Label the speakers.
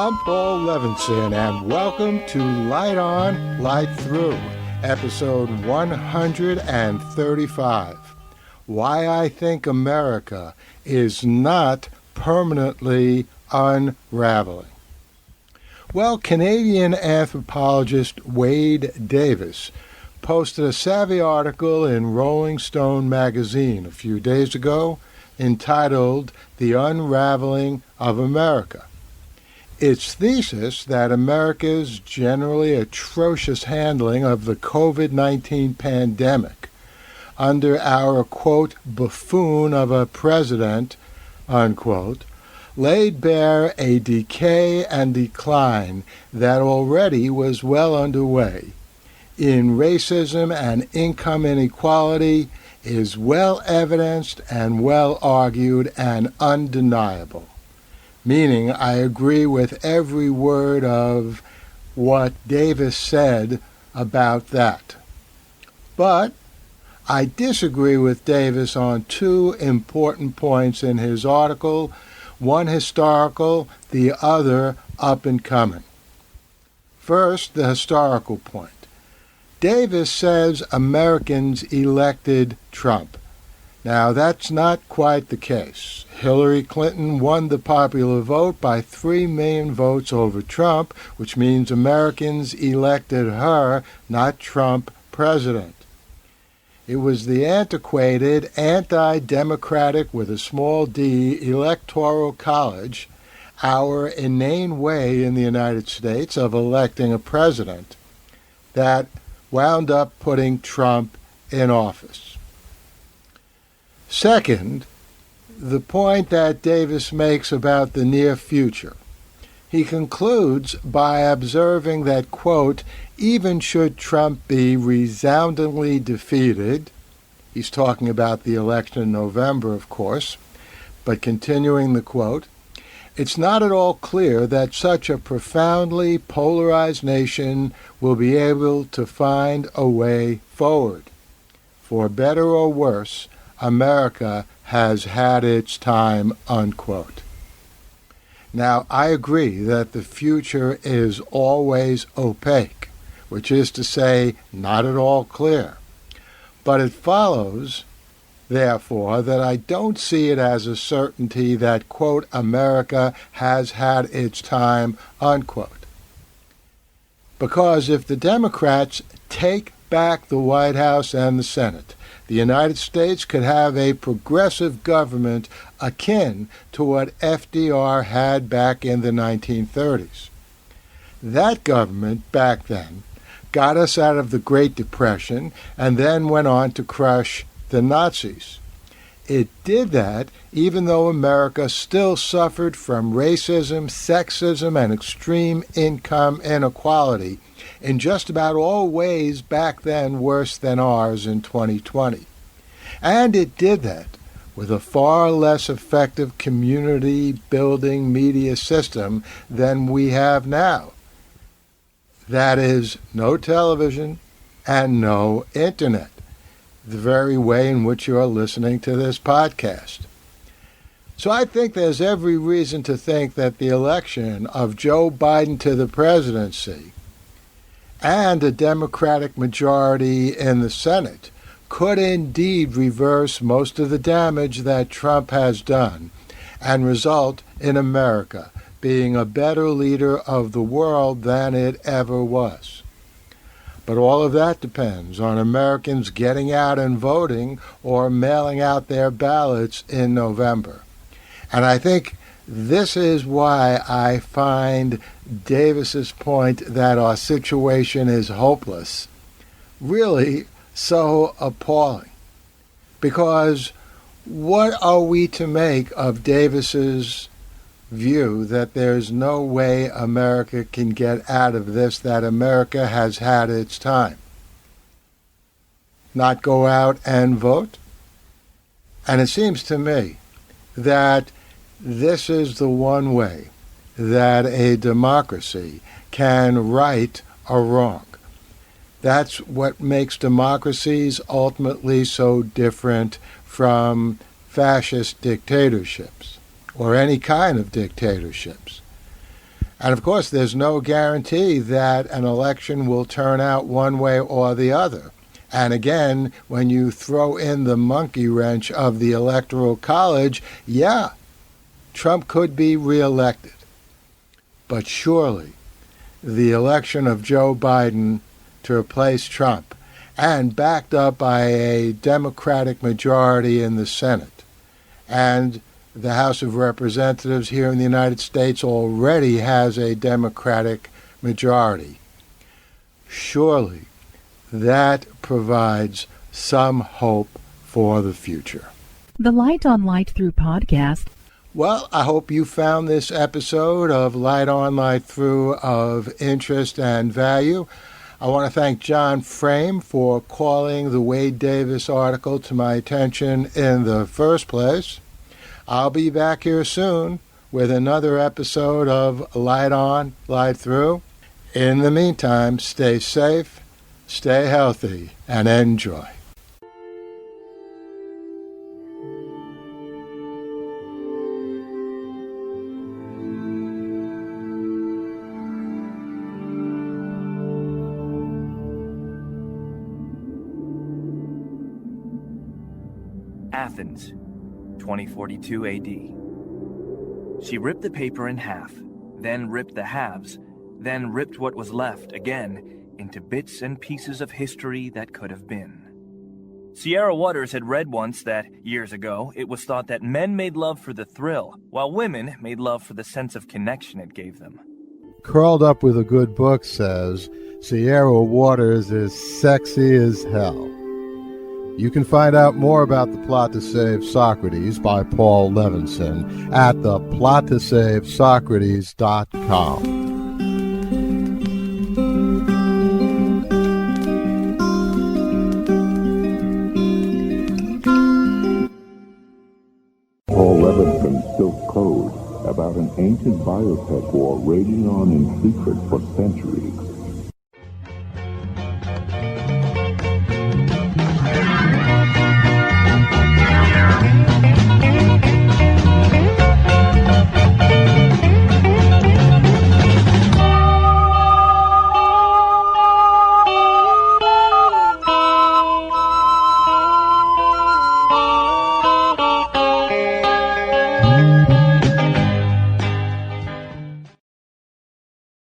Speaker 1: I'm Paul Levinson, and welcome to Light On, Light Through, episode 135. Why I think America is not permanently unraveling. Well, Canadian anthropologist Wade Davis posted a savvy article in Rolling Stone magazine a few days ago entitled The Unraveling of America. Its thesis that America's generally atrocious handling of the COVID-19 pandemic under our, quote, buffoon of a president, unquote, laid bare a decay and decline that already was well underway in racism and income inequality is well evidenced and well argued and undeniable. Meaning, I agree with every word of what Davis said about that. But I disagree with Davis on two important points in his article, one historical, the other up and coming. First, the historical point. Davis says Americans elected Trump. Now, that's not quite the case. Hillary Clinton won the popular vote by 3 million votes over Trump, which means Americans elected her, not Trump, president. It was the antiquated, anti-democratic with a small d electoral college, our inane way in the United States of electing a president, that wound up putting Trump in office. Second, the point that Davis makes about the near future. He concludes by observing that, quote, even should Trump be resoundingly defeated, he's talking about the election in November, of course, but continuing the quote, it's not at all clear that such a profoundly polarized nation will be able to find a way forward. For better or worse, America has had its time, unquote. Now, I agree that the future is always opaque, which is to say, not at all clear. But it follows, therefore, that I don't see it as a certainty that, quote, America has had its time, unquote. Because if the Democrats take back the White House and the Senate, the United States could have a progressive government akin to what FDR had back in the 1930s. That government, back then, got us out of the Great Depression and then went on to crush the Nazis. It did that even though America still suffered from racism, sexism, and extreme income inequality in just about all ways back then worse than ours in 2020. And it did that with a far less effective community-building media system than we have now. That is, no television and no internet, the very way in which you are listening to this podcast. So I think there's every reason to think that the election of Joe Biden to the presidency and a Democratic majority in the Senate could indeed reverse most of the damage that Trump has done and result in America being a better leader of the world than it ever was. But all of that depends on Americans getting out and voting or mailing out their ballots in November. And I think this is why I find Davis's point that our situation is hopeless really so appalling. Because what are we to make of Davis's view that there's no way America can get out of this, that America has had its time? Not go out and vote? And it seems to me that this is the one way that a democracy can right a wrong. That's what makes democracies ultimately so different from fascist dictatorships or any kind of dictatorships. And of course, there's no guarantee that an election will turn out one way or the other. And again, when you throw in the monkey wrench of the Electoral College, yeah, Trump could be reelected. But surely the election of Joe Biden to replace Trump, and backed up by a Democratic majority in the Senate, and the House of Representatives here in the United States already has a Democratic majority. Surely that provides some hope for the future.
Speaker 2: The Light on Light Through podcast.
Speaker 1: Well, I hope you found this episode of Light on Light Through of interest and value. I want to thank John Frame for calling the Wade Davis article to my attention in the first place. I'll be back here soon with another episode of Light On, Light Through. In the meantime, stay safe, stay healthy, and enjoy.
Speaker 3: Athens, 2042 AD. She ripped the paper in half, then ripped the halves, then ripped what was left again into bits and pieces of history that could have been. Sierra Waters had read once that, years ago, it was thought that men made love for the thrill, while women made love for the sense of connection it gave them.
Speaker 1: Curled Up with a Good Book says, Sierra Waters is sexy as hell. You can find out more about The Plot to Save Socrates by Paul Levinson at theplottosavesocrates.com.
Speaker 4: Paul Levinson spilt code about an ancient biotech war raging on in secret for centuries.